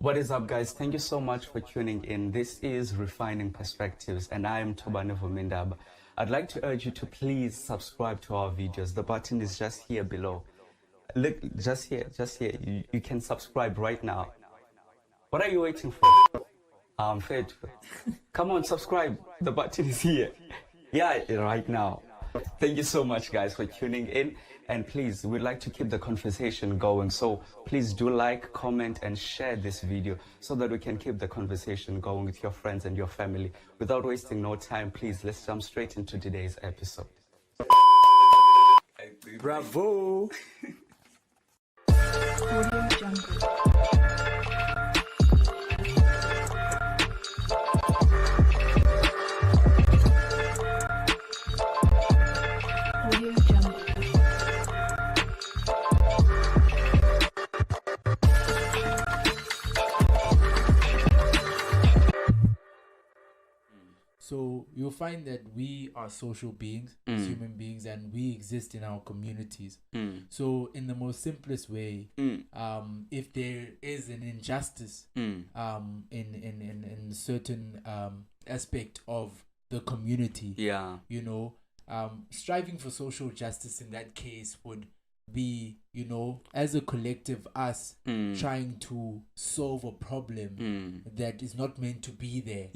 What is up, guys? Thank you so much for tuning in. This is Refining Perspectives, and I am Tobane Vumindaba. I'd like to urge you to please subscribe to our videos. The button is just here below. Look, just here, just here. You can subscribe right now. What are you waiting for? Fed. Come on, subscribe. The button is here. Yeah, right now. Thank you so much, guys, for tuning in. And please, we'd like to keep the conversation going. So please do like, comment, and share this video so that we can keep the conversation going with your friends and your family. Without wasting no time, please, let's jump straight into today's episode. Bravo! Audio Jungle. Audio Jungle. So you'll find that we are social beings, as human beings, and we exist in our communities. So in the most simplest way, if there is an injustice in certain aspect of the community, you know, striving for social justice in that case would be, you know, as a collective, us trying to solve a problem that is not meant to be there.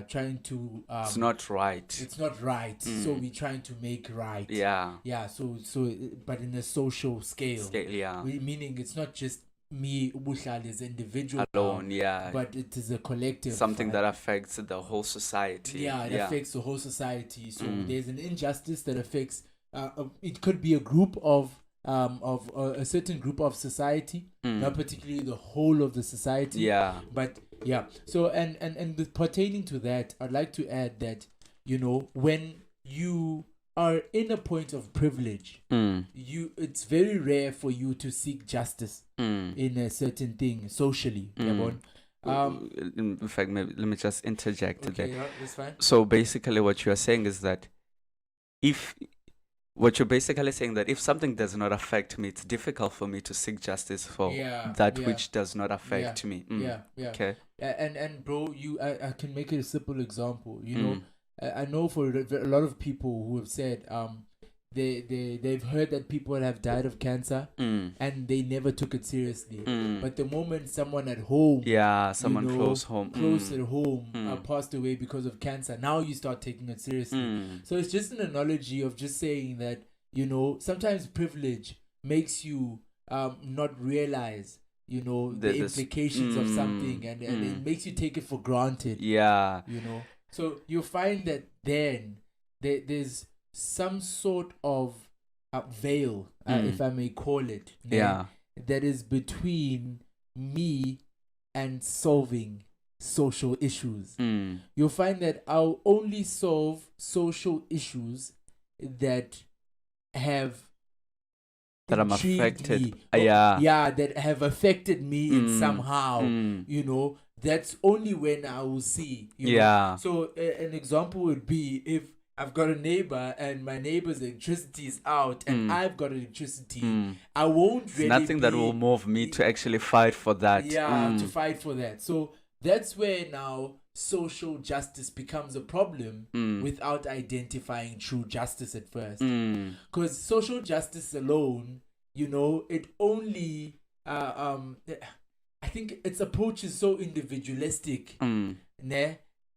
Trying to It's not right. it's not right, so we're trying to make right. So but in a social scale, meaning it's not just me Ubuhlali as individual Alone, but it is a collective, something that affects the whole society. it affects the whole society. So there's an injustice that affects it could be a group of a certain group of society, not particularly the whole of the society. But so and pertaining to that, I'd like to add that, you know, when you are in a point of privilege, it's very rare for you to seek justice in a certain thing socially. In fact, maybe let me just interject Okay, there. that's fine. So basically, what you are saying is that if something does not affect me, it's difficult for me to seek justice for which does not affect me. Okay. And bro, I can make it a simple example. You know, I know for a lot of people who have said they've heard that people have died of cancer and they never took it seriously. But the moment someone at home, someone close at home passed away because of cancer, now you start taking it seriously. So it's just an analogy of just saying that, you know, sometimes privilege makes you not realize, you know, the implications of something, and it makes you take it for granted. You know, so you find that then there's some sort of veil, if I may call it, that is between me and solving social issues. You'll find that I'll only solve social issues that have that I'm intrigued affected. me. That have affected me in somehow. You know, that's only when I will see. You know? So an example would be if I've got a neighbor and my neighbor's electricity is out and I've got electricity. I won't really nothing that will move me to actually fight for that. To fight for that. So that's where now social justice becomes a problem without identifying true justice at first. Because social justice alone, you know, it only I think its approach is so individualistic,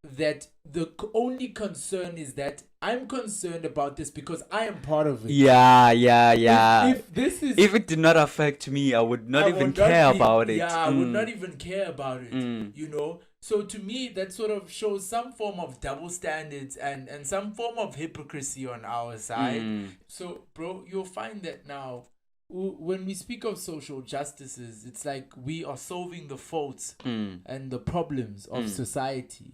that the only concern is that I'm concerned about this because I am part of it. If it did not affect me, I would not even care about it. I would not even care about it. You know. So to me, that sort of shows some form of double standards and some form of hypocrisy on our side. So, bro, you'll find that now, when we speak of social justices, it's like we are solving the faults and the problems of society.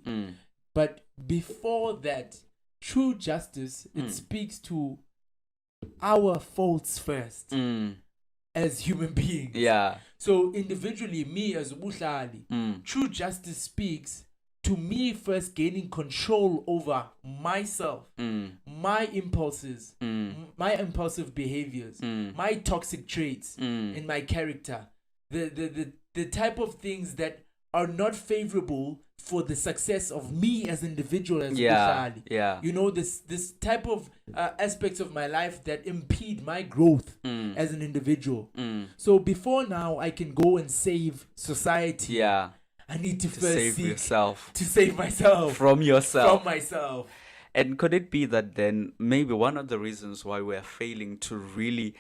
But before that, true justice, it speaks to our faults first as human beings. So individually, me as Ubuhlali, true justice speaks to me first gaining control over myself, my impulses, my impulsive behaviors, my toxic traits in my character, the the type of things that are not favorable for the success of me as an individual, as Bukhali. You know, this type of aspects of my life that impede my growth as an individual. So before now I can go and save society, I need to first save yourself, to save myself from yourself. from myself. And could it be that then maybe one of the reasons why we're failing to really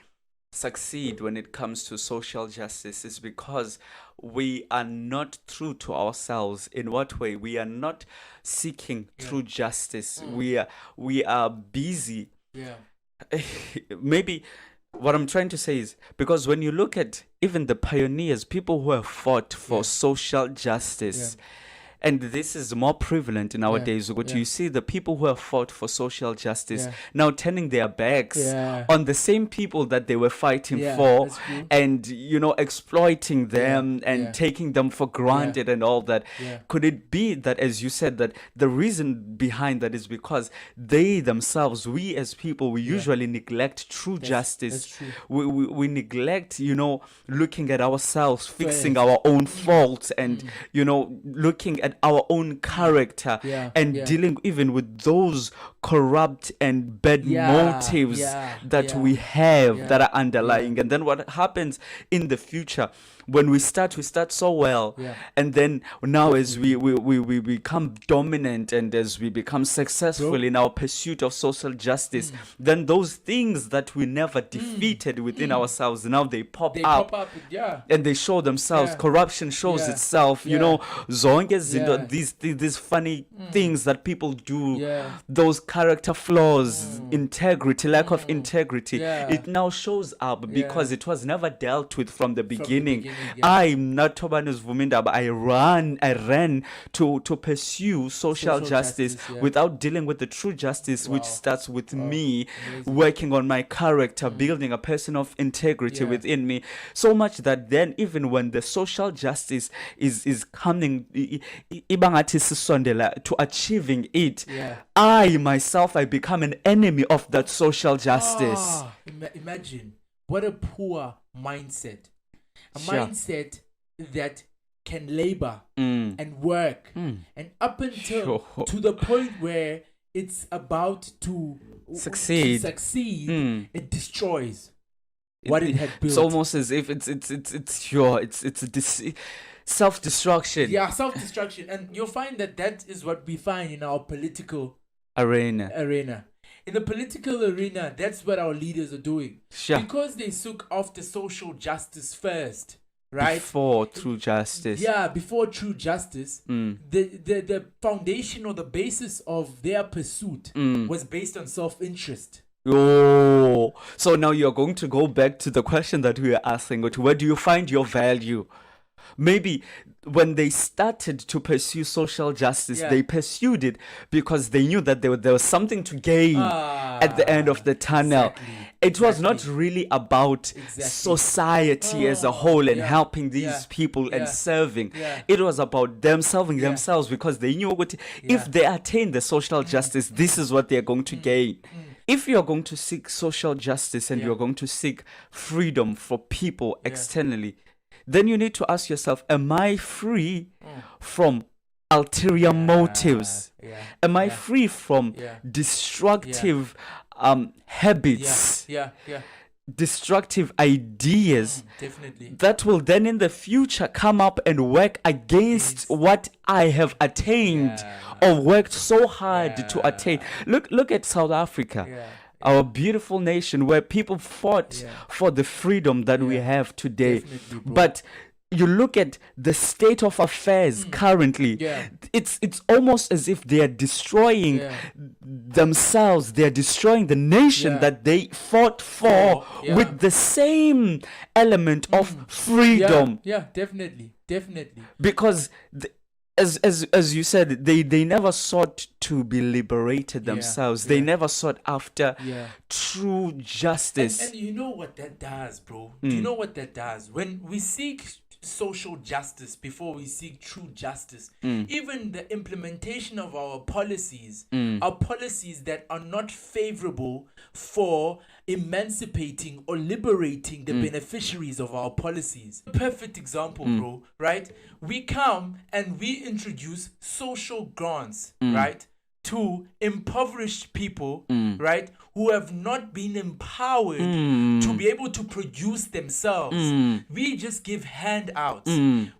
succeed when it comes to social justice is because we are not true to ourselves? In what way? We are not seeking true justice. We are busy. Maybe what I'm trying to say is, because when you look at even the pioneers, people who have fought for social justice, and this is more prevalent in our days, but you see the people who have fought for social justice now turning their backs on the same people that they were fighting for, and you know, exploiting them and taking them for granted and all that. Could it be that, as you said, that the reason behind that is because they themselves, we as people, we usually neglect true justice. We neglect, you know, looking at ourselves, fixing our own faults, and you know, looking at our own character and dealing even with those corrupt and bad motives that we have that are underlying. And then what happens in the future when we start so well, and then now as we become dominant and as we become successful in our pursuit of social justice, then those things that we never defeated within ourselves, now they pop up, and they show themselves. Corruption shows itself, you know, these funny things that people do, those character flaws, integrity, lack of integrity, it now shows up because it was never dealt with from the beginning. I'm not Tobanus Vuminda, but I ran to pursue social justice without dealing with the true justice, which starts with me working on my character, building a person of integrity within me. So much that then even when the social justice is coming to achieving it, I myself, I become an enemy of that social justice. Imagine what a poor mindset. A mindset that can labor and work, and up until to the point where it's about to succeed, it destroys what it had built. It's almost as if it's self-destruction. Yeah, self-destruction. And you'll find that is what we find in our political arena. In the political arena, that's what our leaders are doing. Because they took after social justice first, right? Before true justice. Yeah, before true justice, the foundation or the basis of their pursuit was based on self-interest. Oh, so now you're going to go back to the question that we were asking, where do you find your value? Maybe when they started to pursue social justice, they pursued it because they knew that there was something to gain at the end of the tunnel. It was not really about society as a whole and helping these people and serving. It was about them serving themselves, because they knew if they attain the social justice, this is what they're going to gain. If you're going to seek social justice and you're going to seek freedom for people externally, then you need to ask yourself, am I free from ulterior motives? Am I free from destructive habits? Destructive ideas that will then in the future come up and work against what I have attained or worked so hard to attain. Look at South Africa. Our beautiful nation, where people fought for the freedom that we have today. But you look at the state of affairs currently, it's almost as if they are destroying themselves. They are destroying the nation that they fought for with the same element of freedom. Definitely. Because as you said, they never sought to be liberated themselves. They never sought after true justice. And you know what that does, bro? Do you know what that does? When we seek social justice before we seek true justice. Even the implementation of our policies are policies that are not favorable for emancipating or liberating the beneficiaries of our policies. Perfect example, bro, right? We come and we introduce social grants, right? To impoverished people, right, who have not been empowered to be able to produce themselves. We just give handouts,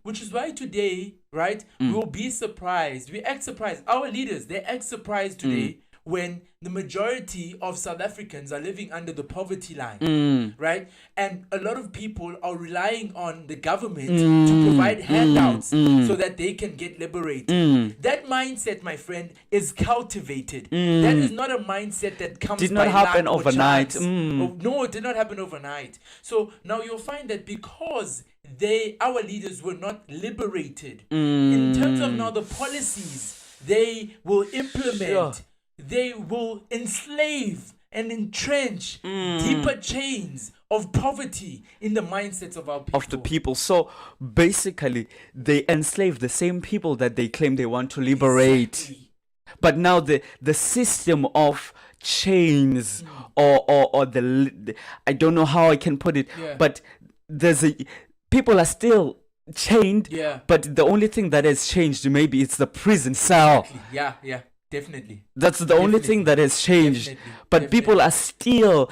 which is why today, right, we'll be surprised. We act surprised. Our leaders, they act surprised today when the majority of South Africans are living under the poverty line, right? And a lot of people are relying on the government to provide handouts so that they can get liberated. That mindset, my friend, is cultivated. That is not a mindset that comes Did not happen overnight. No, it did not happen overnight. So now you'll find that because our leaders were not liberated in terms of now the policies they will implement, they will enslave and entrench deeper chains of poverty in the mindsets of our people. Of the people. So basically, they enslave the same people that they claim they want to liberate. Exactly. But now the system of chains or the I don't know how I can put it, but people are still chained, but the only thing that has changed, maybe it's the prison cell. Exactly. Yeah. Definitely. That's the only thing that has changed. But people are still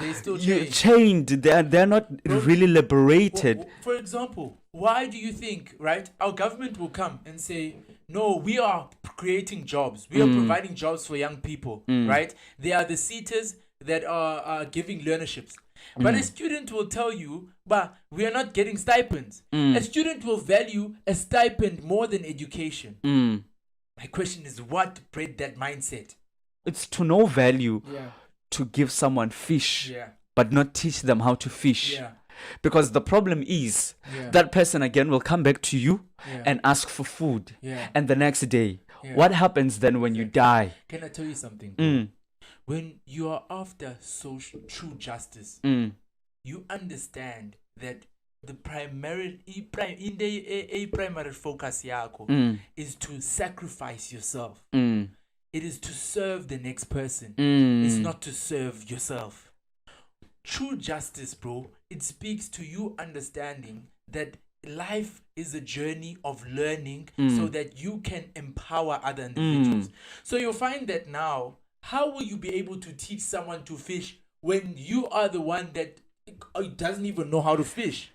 chained. They're not really liberated. For example, why do you think, right, our government will come and say, no, we are creating jobs. We are providing jobs for young people, right? They are the seaters that are giving learnerships. But a student will tell you, but we are not getting stipends. A student will value a stipend more than education. My question is, what bred that mindset? It's to no value to give someone fish, but not teach them how to fish. Because the problem is that person again will come back to you and ask for food. And the next day, what happens then when you die? Can I tell you something? When you are after true justice, you understand that the primary focus yako is to sacrifice yourself. It is to serve the next person. It's not to serve yourself. True justice, bro, it speaks to you understanding that life is a journey of learning so that you can empower other individuals. So you'll find that now, how will you be able to teach someone to fish when you are the one that doesn't even know how to fish?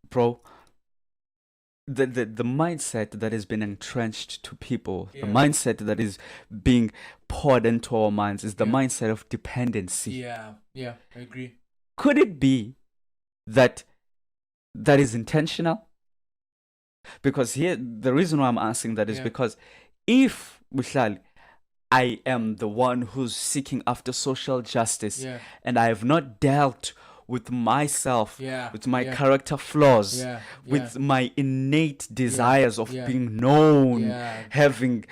Bro, the mindset that has been entrenched to people, the mindset that is being poured into our minds is the mindset of dependency. Yeah, I agree. Could it be that is intentional? Because here, the reason why I'm asking that is because if I am the one who's seeking after social justice and I have not dealt with myself, with my character flaws, with my innate desires of being known, having,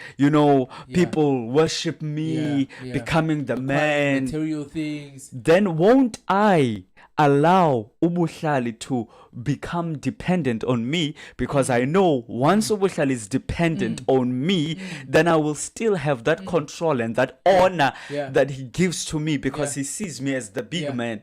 people worship me, becoming the man, material things. Then won't I allow Ubuhlali to become dependent on me? Because I know once Ubuhlali is dependent on me, then I will still have that control and that honor that he gives to me because he sees me as the big man.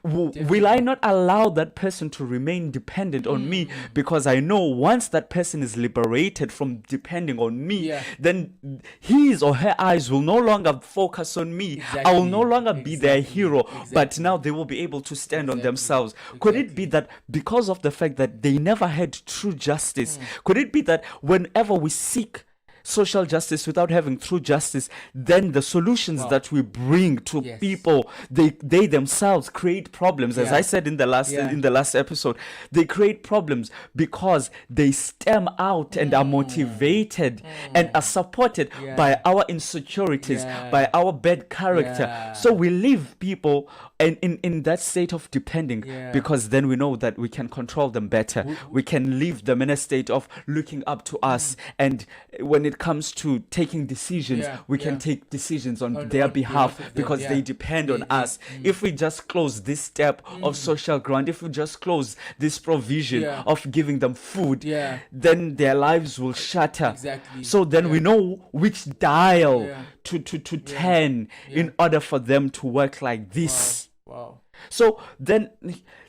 Will I not allow that person to remain dependent on me? Because I know once that person is liberated from depending on me, then his or her eyes will no longer focus on me. I will no longer be their hero, but now they will be able to stand on themselves. Could it be that because of the fact that they never had true justice, could it be that whenever we seek social justice without having true justice, then the solutions that we bring to people, they themselves create problems? As I said in the last episode, they create problems because they stem out and are motivated and are supported by our insecurities, by our bad character. So we leave people And in that state of depending, Yeah. because then we know that we can control them better. We can leave them in a state of looking up to us. And when it comes to taking decisions, Yeah, we can yeah. take decisions on On their behalf behalf of them, because yeah. they depend on They- us. If we just close this step of social ground, if we just close this provision Yeah. of giving them food, Yeah. then their lives will shatter. Exactly. So then we Yeah. know which dial Yeah. to turn Yeah. in order for them to work like this. Wow. So then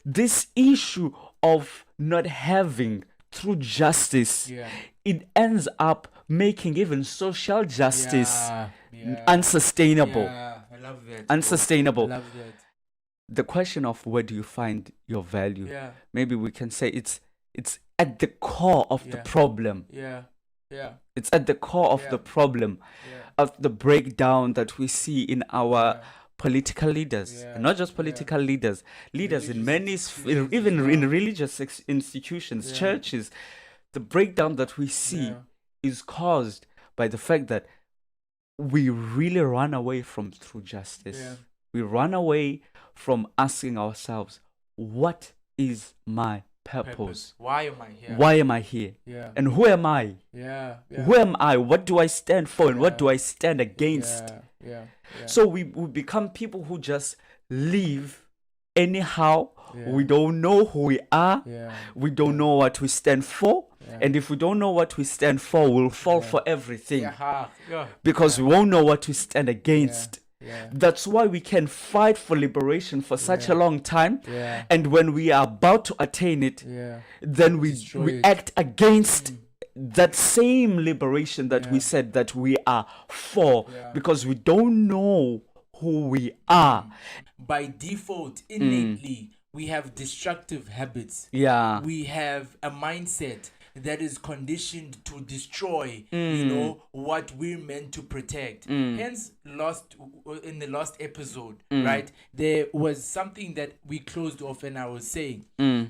this issue of not having true justice, Yeah. it ends up making even social justice Yeah. unsustainable. Yeah. I love that. Unsustainable. I love that. The question of where do you find your value? Yeah. Maybe we can say it's at the core of the Yeah. problem. Yeah. Yeah. It's at the core of Yeah. the problem, Yeah. of the breakdown that we see in our political leaders. Yeah. And not just political leaders in Religious many institutions even as in well. religious institutions, Yeah. churches. The breakdown that we see Yeah. is caused by the fact that we really run away from true justice. Yeah. We run away from asking ourselves, what is my purpose? Why am I here? Why am I here? Yeah. And who am I? Yeah. Yeah. Who am I? What do I stand for? And what Yeah. do I stand against? Yeah. Yeah. So we become people who just live anyhow. Yeah. We don't know who we are. Yeah. We don't know what we stand for. Yeah. And if we don't know what we stand for, we'll fall for everything. Yeah. Because we won't know what we stand against. Yeah. That's why we can fight for liberation for such a long time. Yeah. And when we are about to attain it, Yeah. then Destroy we it. act against that same liberation that we Yeah. said that we are for, Yeah. because we don't know who we are. By default, innately, we have destructive habits. Yeah. We have a mindset that is conditioned to destroy, you know, what we're meant to protect. Hence, in the last episode, right, there was something that we closed off, and I was saying,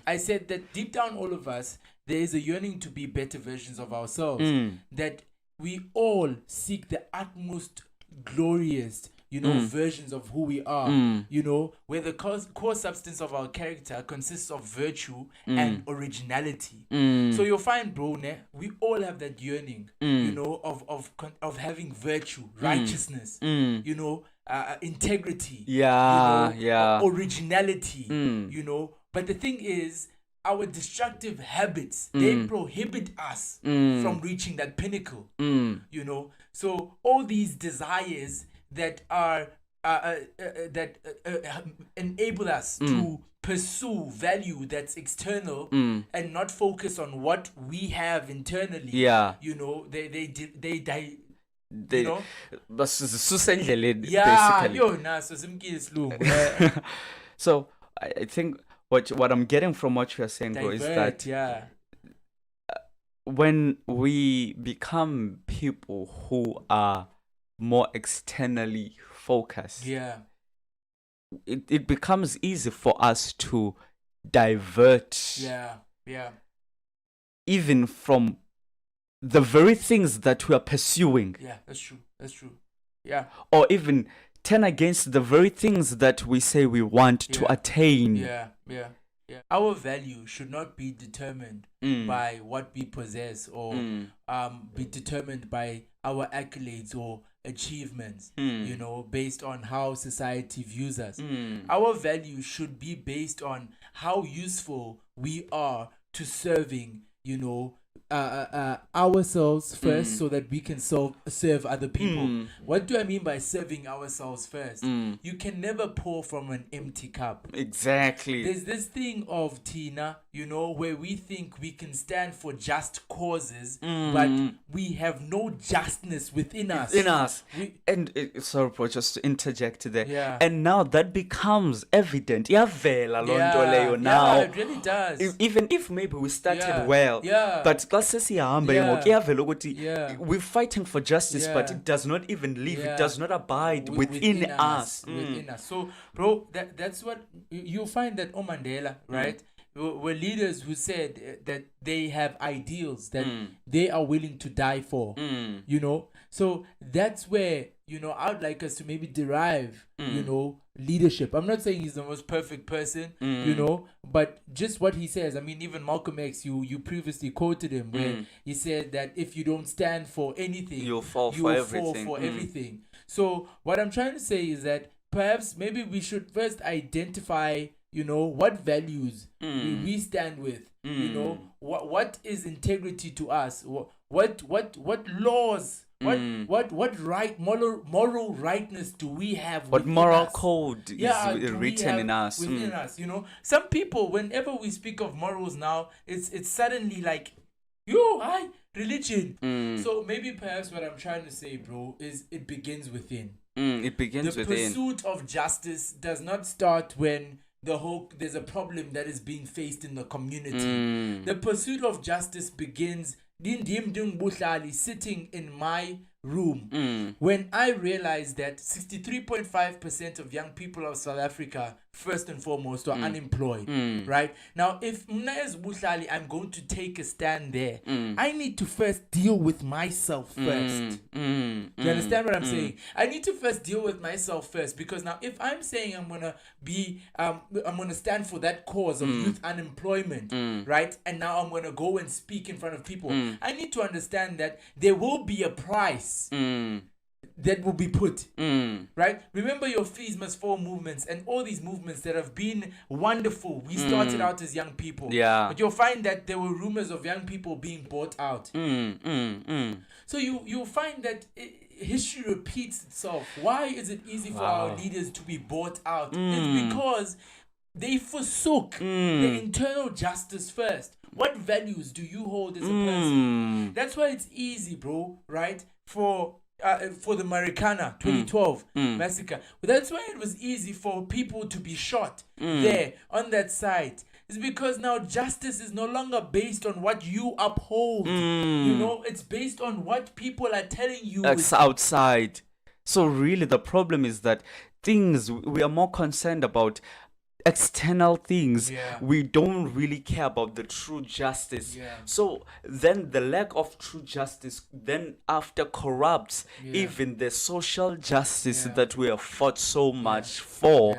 I said that deep down, all of us, there is a yearning to be better versions of ourselves. That we all seek the utmost glorious, you know, versions of who we are, you know, where the core substance of our character consists of virtue and originality. So you'll find, bro, we all have that yearning, you know, of having virtue, righteousness, you know, integrity, Yeah, you know, yeah. originality, you know. But the thing is, our destructive habits, they prohibit us from reaching that pinnacle, you know. So all these desires that are that enable us to pursue value that's external and not focus on what we have internally. Yeah. You know, they They, you know? basically. Yeah, yo, so simki So I think what I'm getting from what you're saying, bro, is that yeah. when we become people who are more externally focused, Yeah. it becomes easy for us to divert Yeah. Yeah. even from the very things that we are pursuing, Yeah, that's true. That's true. Yeah. or even turn against the very things that we say we want to Yeah. attain. Yeah. Yeah. Yeah. Our value should not be determined by what we possess or be determined by our accolades or achievements, you know, based on how society views us. Our value should be based on how useful we are to serving, you know, ourselves first, so that we can serve other people. What do I mean by serving ourselves first? You can never pour from an empty cup. Exactly. There's this thing of Tina, you know, where we think we can stand for just causes, but we have no justness within us. And sorry, bro, just to interject there. Yeah. And now that becomes evident. Iyavela loo nto leyo Yeah, now. it really does. Even if maybe we started Yeah, well, yeah. but xa sesihamba Yeah. ngoku iyavela ukuthi Yeah. we're fighting for justice, but Yeah. it does not even live, Yeah. it does not abide within us. Within us. So, bro, that's what you find that Mandela, right? Were leaders who said that they have ideals that they are willing to die for, you know. So that's where I'd like us to maybe derive, leadership. I'm not saying he's the most perfect person, but just what he says. I mean, even Malcolm X, you previously quoted him where he said that if you don't stand for anything, You'll fall for everything. So what I'm trying to say is that perhaps maybe we should first identify, what values we stand with. What is integrity to us? What laws? What right moral rightness do we have? What moral us? code is written in us? Within us, some people, whenever we speak of morals now, it's suddenly like, religion. So maybe perhaps what I'm trying to say, bro, is it begins within. It begins the within. The pursuit of justice does not start when there's a problem that is being faced in the community. The pursuit of justice begins sitting in my room when I realized that 63.5% of young people of South Africa, first and foremost, are unemployed. Right now, if Mnaez Buhlali, I'm going to take a stand there, I need to first deal with myself first. You understand what I'm saying? I need to first deal with myself first, because now if I'm saying I'm gonna stand for that cause of youth unemployment, right? And now I'm gonna go and speak in front of people. I need to understand that there will be a price that will be put, right? Remember your fees must fall movements and all these movements that have been wonderful. We started out as young people, but you'll find that there were rumors of young people being bought out. So you'll find that history repeats itself. Why is it easy for our leaders to be bought out? It's because they forsook the internal justice first. What values do you hold as a person? That's why it's easy, bro, right? For the Marikana 2012 massacre. That's why it was easy for people to be shot there on that site. It's because now justice is no longer based on what you uphold. It's based on what people are telling you. It's outside. So really the problem is that we are more concerned about external things. We don't really care about the true justice. So then the lack of true justice then after corrupts even the social justice that we have fought so much for.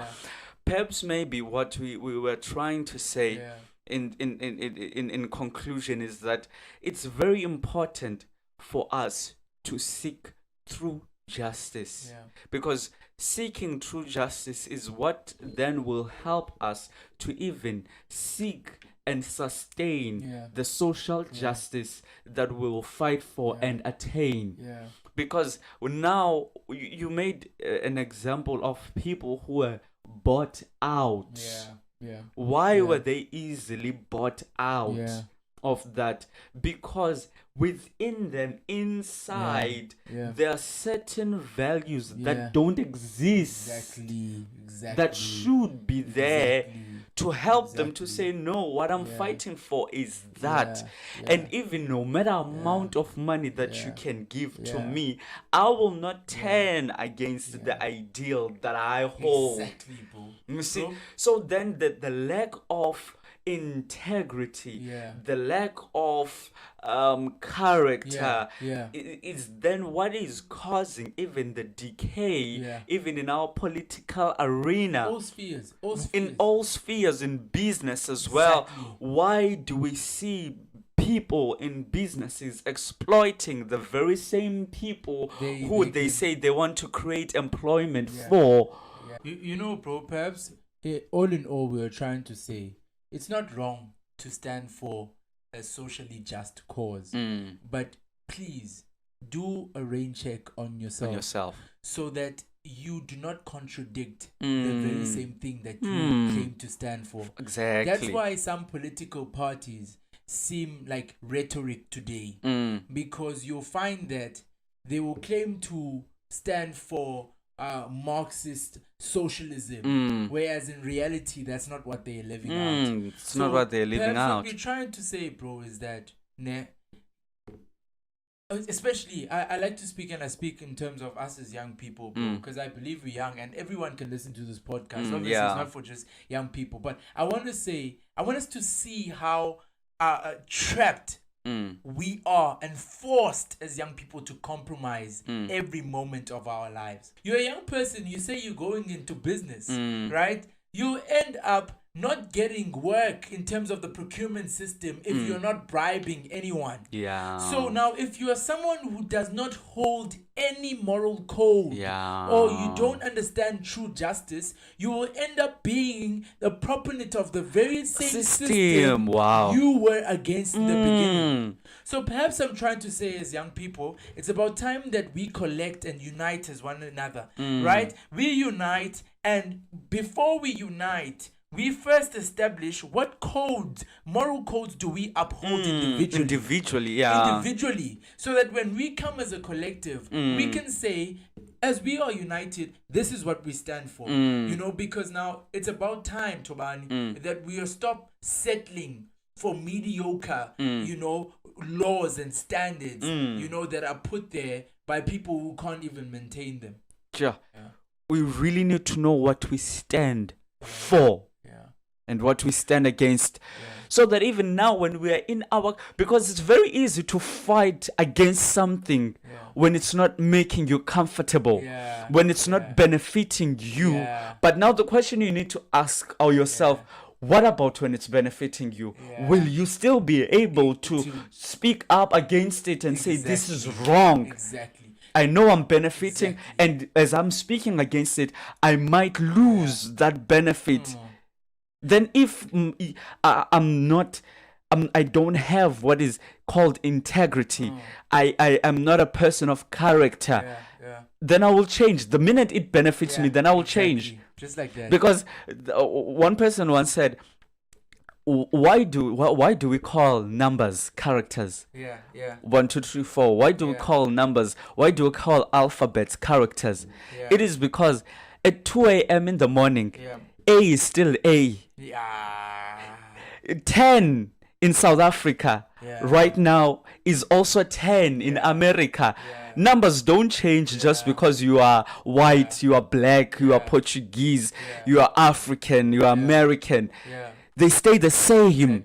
Perhaps maybe what we were trying to say in conclusion is that it's very important for us to seek true justice, because seeking true justice is what then will help us to even seek and sustain the social justice that we'll fight for and attain. Because now you made an example of people who were bought out. Why were they easily bought out of that? Because within them, inside, there are certain values that don't exist. Exactly. That should be there to help them to say, no, what I'm fighting for is that. And even no matter amount of money that you can give to me, I will not turn against the ideal that I hold. Exactly, bro. You see? So then the lack of integrity, the lack of character is then what is causing even the decay even in our political arena, in all spheres, in business as well. Why do we see people in businesses exploiting the very same people who they say they want to create employment for? Bro, perhaps all in all, we're trying to say it's not wrong to stand for a socially just cause, but please do a rain check on yourself so that you do not contradict the very same thing that you claim to stand for. Exactly. That's why some political parties seem like rhetoric today, because you'll find that they will claim to stand for Marxist socialism, whereas in reality that's not what they're living out. It's not what they're living out. What we're trying to say, bro, is that especially I like to speak, and I speak in terms of us as young people, bro, because I believe we're young and everyone can listen to this podcast. Obviously it's not for just young people, but I want us to see how trapped we are enforced as young people to compromise every moment of our lives. You're a young person, you say you're going into business, right? You end up not getting work in terms of the procurement system if you're not bribing anyone. Yeah. So now, if you are someone who does not hold any moral code, Yeah. or you don't understand true justice, you will end up being the proponent of the very same system Wow. you were against in the beginning. So perhaps I'm trying to say, as young people, it's about time that we collect and unite as one another, right? We unite, and before we unite, we first establish what codes, moral codes, do we uphold individually, so that when we come as a collective, we can say, as we are united, this is what we stand for. You know, because now it's about time, Tobani, that we stop settling for mediocre, you know, laws and standards, you know, that are put there by people who can't even maintain them. Sure. Yeah. We really need to know what we stand for. And what we stand against, so that even now when we are in our, because it's very easy to fight against something when it's not making you comfortable, when it's not benefiting you. But now the question you need to ask yourself, what about when it's benefiting you? Will you still be able to speak up against it and say this is wrong? I know I'm benefiting, and as I'm speaking against it, I might lose that benefit. Then if I don't have what is called integrity, I am not a person of character, then I will change. The minute it benefits me, then I will change. Just like that. Because one person once said, why do we call numbers characters? 1, 2, 3, 4. Why do we call numbers? Why do we call alphabets characters? It is because at 2 a.m. in the morning, A is still A. 10 in South Africa right now is also 10 in America. Numbers don't change just because you are white, you are black, you are Portuguese, you are African, you are American. They stay the same.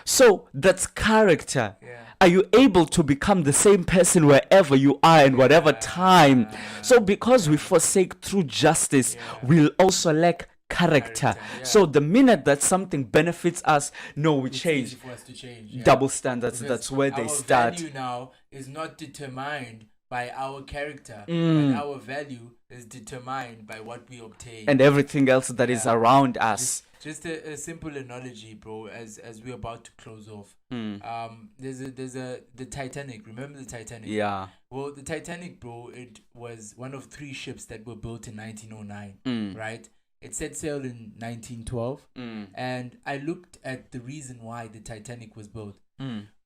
So that's character. Are you able to become the same person wherever you are in whatever time? So because we forsake true justice, we'll also lack character. So the minute that something benefits us, we change. Easy for us to change. Double standards, that's where they start. Our value now is not determined by our character, and our value is determined by what we obtain. And everything else that is around us. Just a simple analogy, bro, as we're about to close off. There's the Titanic. Remember the Titanic? Yeah. Well, the Titanic, bro, it was one of 3 ships that were built in 1909, right? It set sail in 1912, and I looked at the reason why the Titanic was built.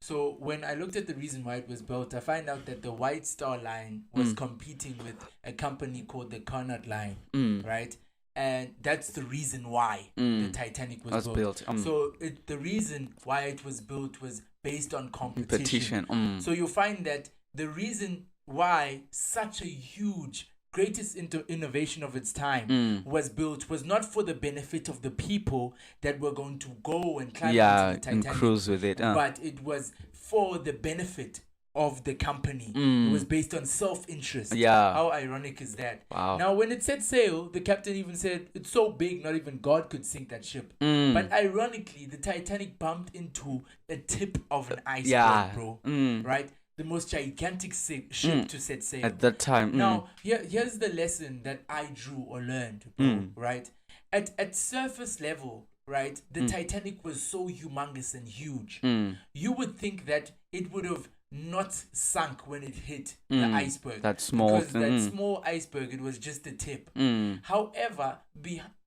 So when I looked at the reason why it was built, I find out that the White Star Line was competing with a company called the Connaught Line, right? And that's the reason why the Titanic was built. So the reason why it was built was based on competition. So you find that the reason why such a huge greatest innovation of its time was built was not for the benefit of the people that were going to go and climb into the Titanic, and cruise with it, but it was for the benefit of the company. It was based on self-interest. How ironic is that? Wow. Now when it set sail, the captain even said it's so big not even God could sink that ship. But ironically, the Titanic bumped into the tip of an iceberg, bro. Right? The most gigantic ship to set sail at that time. Now, here's the lesson that I drew or learned, bro, right? At surface level, right, the Titanic was so humongous and huge. You would think that it would have not sunk when it hit the iceberg. That small because that small iceberg, it was just the tip. However,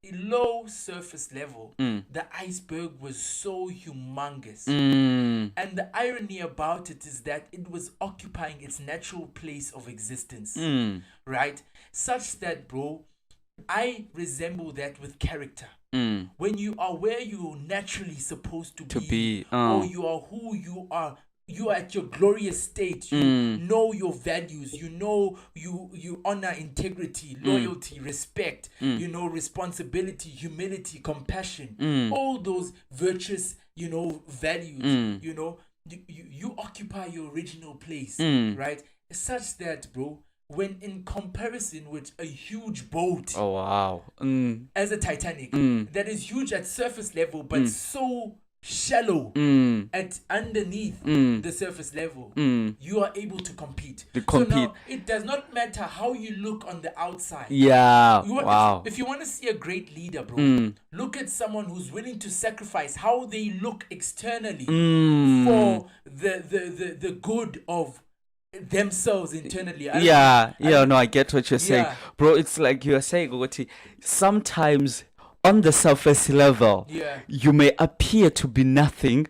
below surface level, the iceberg was so humongous. And the irony about it is that it was occupying its natural place of existence. Right? Such that, bro, I resemble that with character. When you are where you're naturally supposed to be, or you are who you are, you are at your glorious state. You know your values. You know you honor integrity, loyalty, respect. You know responsibility, humility, compassion. All those virtuous, values. you occupy your original place, right? Such that, bro, when in comparison with a huge boat Oh wow. as a Titanic that is huge at surface level but so shallow at underneath the surface level, you are able to compete. So now it does not matter how you look on the outside. Yeah. You want, Wow. if you want to see a great leader, bro, look at someone who's willing to sacrifice how they look externally for the good of themselves internally. I get what you're saying, Yeah. bro. It's like you're saying, Oti, sometimes on the surface level, Yeah. you may appear to be nothing,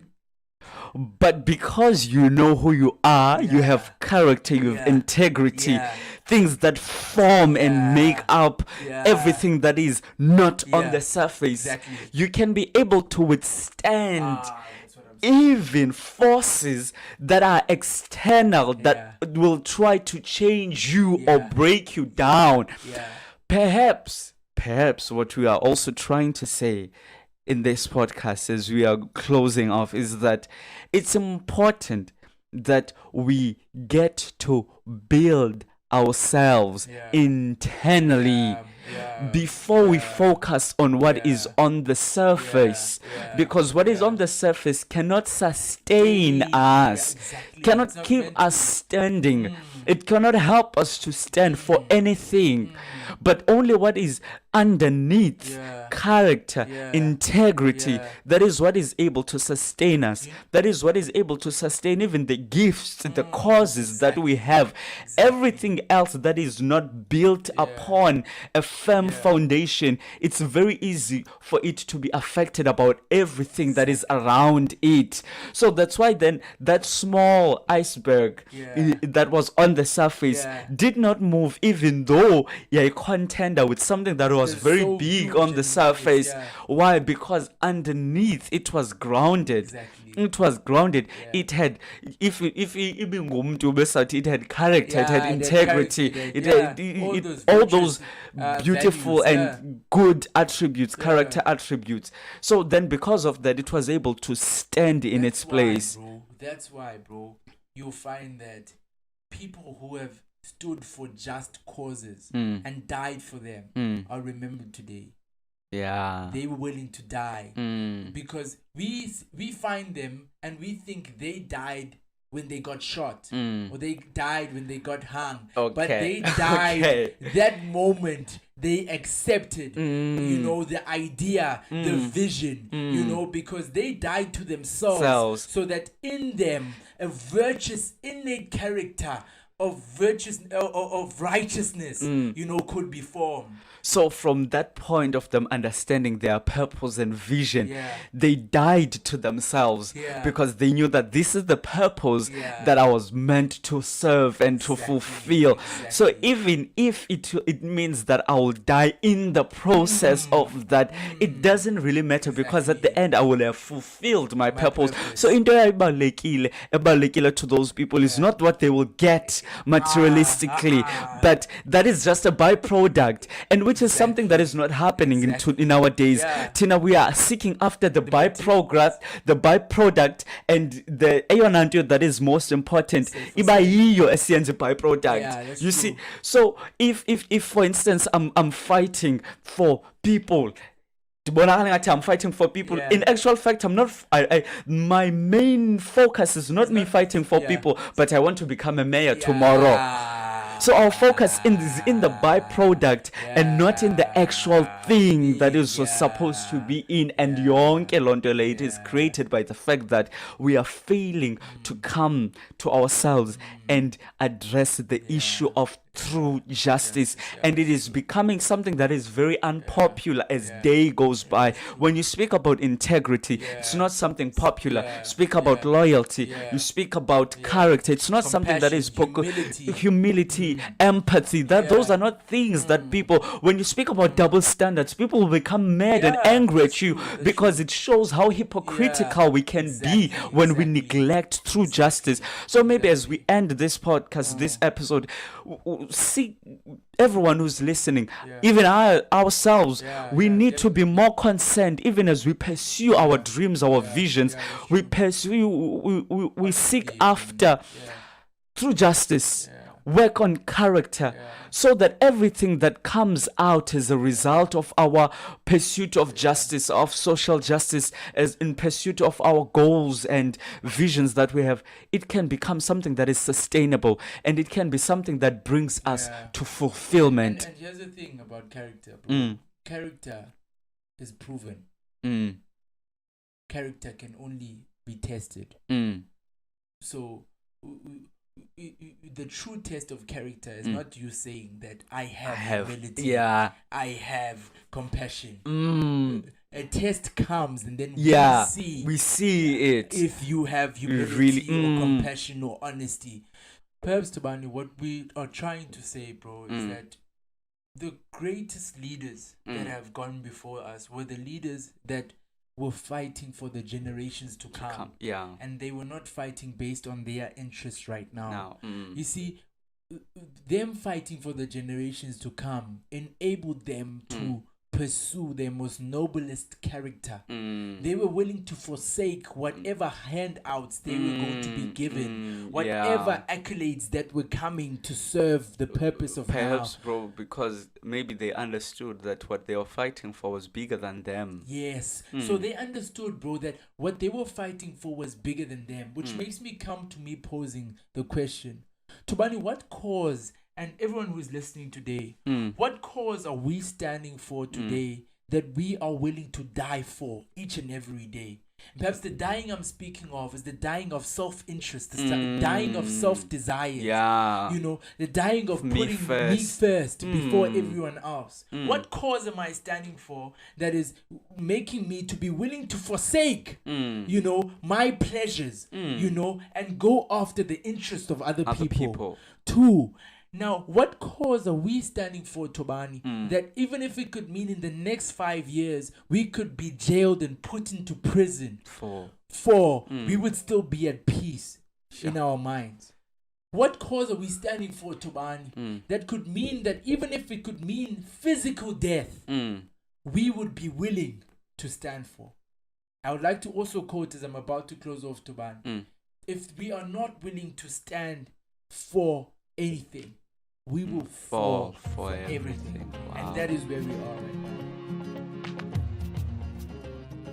but because you know who you are, you have character, you have integrity, things that form and make up everything that is not on the surface. Exactly. You can be able to withstand That's what I'm saying. even forces that are external that will try to change you or break you down. Yeah. Perhaps what we are also trying to say in this podcast as we are closing off is that it's important that we get to build ourselves internally before we focus on what is on the surface, because what is on the surface cannot sustain us, exactly. cannot It's not keep meant us standing. It cannot help us to stand for anything, but only what is underneath character, integrity, that is what is able to sustain us. That is what is able to sustain even the gifts, the causes that we have. Everything else that is not built upon a firm foundation, it's very easy for it to be affected about everything that is around it. So that's why then that small iceberg that was on the surface did not move, even though you're a contender with something that was very so big huge on the and surface. nice, Why? Because underneath it was grounded. Exactly. It was grounded. It had, if even it had character, it had integrity, it had all those beautiful values, and good attributes, character attributes. So then, because of that, it was able to stand in its place. That's why, bro, you'll find that people who have stood for just causes and died for them are remembered today. Yeah. They were willing to die because we find them and we think they died when they got shot or they died when they got hung. But they died that moment they accepted, you know, the idea, the vision, you know, because they died to themselves so that in them a virtuous innate character of righteousness, you know, could be formed. So from that point of them understanding their purpose and vision, they died to themselves because they knew that this is the purpose that I was meant to serve and to fulfill. So even if it means that I will die in the process of that, it doesn't really matter because at the end I will have fulfilled my purpose. So into ebalekile to those people is not what they will get materialistically, but that is just a byproduct, and which is something that is not happening in our days. Tina, we are seeking after the byproduct, and the ayonanto that is most important. Iba yiyo esiyenza byproduct. You see, so if for instance I'm fighting for people. I'm fighting for people. In actual fact, I'm not. My main focus is not me fighting for people, but I want to become a mayor tomorrow. So our focus in the byproduct and not in the actual thing that is supposed to be in. And yonke lonto le, it is created by the fact that we are failing to come to ourselves and address the issue of true justice, and it is becoming something that is very unpopular as day goes by. When you speak about integrity, it's not something popular. Speak about loyalty, you speak about character, it's not something that is humility, empathy, that those are not things that people, when you speak about double standards, people will become mad and angry at you because it shows how hypocritical we can be when we neglect true justice. So maybe as we end this podcast, this episode, seek everyone who's listening, Yeah. even ourselves, Yeah, we yeah, need to be more concerned, even as we pursue our dreams, our visions. yeah, that's We true. pursue, we seek Yeah, after yeah, through justice, yeah, work on character, yeah. so that everything that comes out as a result of our pursuit of justice, of social justice, as in pursuit of our goals and visions that we have, it can become something that is sustainable, and it can be something that brings us Yeah. to fulfillment. And here's the thing about character, bro. Mm. Character is proven. Mm, Character can only be tested. mm, So the true test of character is Mm. not you saying that I I have, have, ability, yeah, I have compassion. mm, A test comes and then yeah, we see we see it. if you have humility really- or compassion or honesty. Perhaps, Tabani, what we are trying to say, bro, is that the greatest leaders that have gone before us were the leaders that were fighting for the generations to come. Yeah, And they were not fighting based on their interests right now. now, You see, them fighting for the generations to come enabled them to pursue their most noblest character. They were willing to forsake whatever handouts they were going to be given, whatever accolades that were coming to serve the purpose of perhaps, now. bro, because maybe they understood that what they were fighting for was bigger than them. Yes. So they understood, bro, that what they were fighting for was bigger than them, which makes me come to me posing the question, Tubani, what cause, and everyone who's listening today, what cause are we standing for today that we are willing to die for each and every day? Perhaps the dying I'm speaking of is the dying of self-interest, the dying of self-desire. Yeah. You know, the dying of Me putting me first. first before everyone else. What cause am I standing for that is making me to be willing to forsake, you know, my pleasures, you know, and go after the interest of other people. Two, now, what cause are we standing for, Tobani? That even if it could mean in the next 5 years, we could be jailed and put into prison for we would still be at peace in our minds. What cause are we standing for, Tobani? That could mean that even if it could mean physical death, we would be willing to stand for. I would like to also quote, as I'm about to close off, Tobani. If we are not willing to stand for anything, we will fall for everything. Wow. And that is where we are right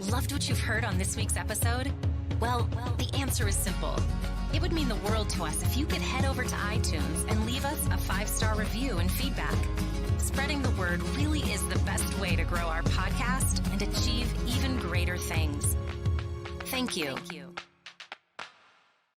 now. Loved what you've heard on this week's episode? Well, the answer is simple. It would mean the world to us if you could head over to iTunes and leave us a 5-star review and feedback. Spreading the word really is the best way to grow our podcast and achieve even greater things. Thank you.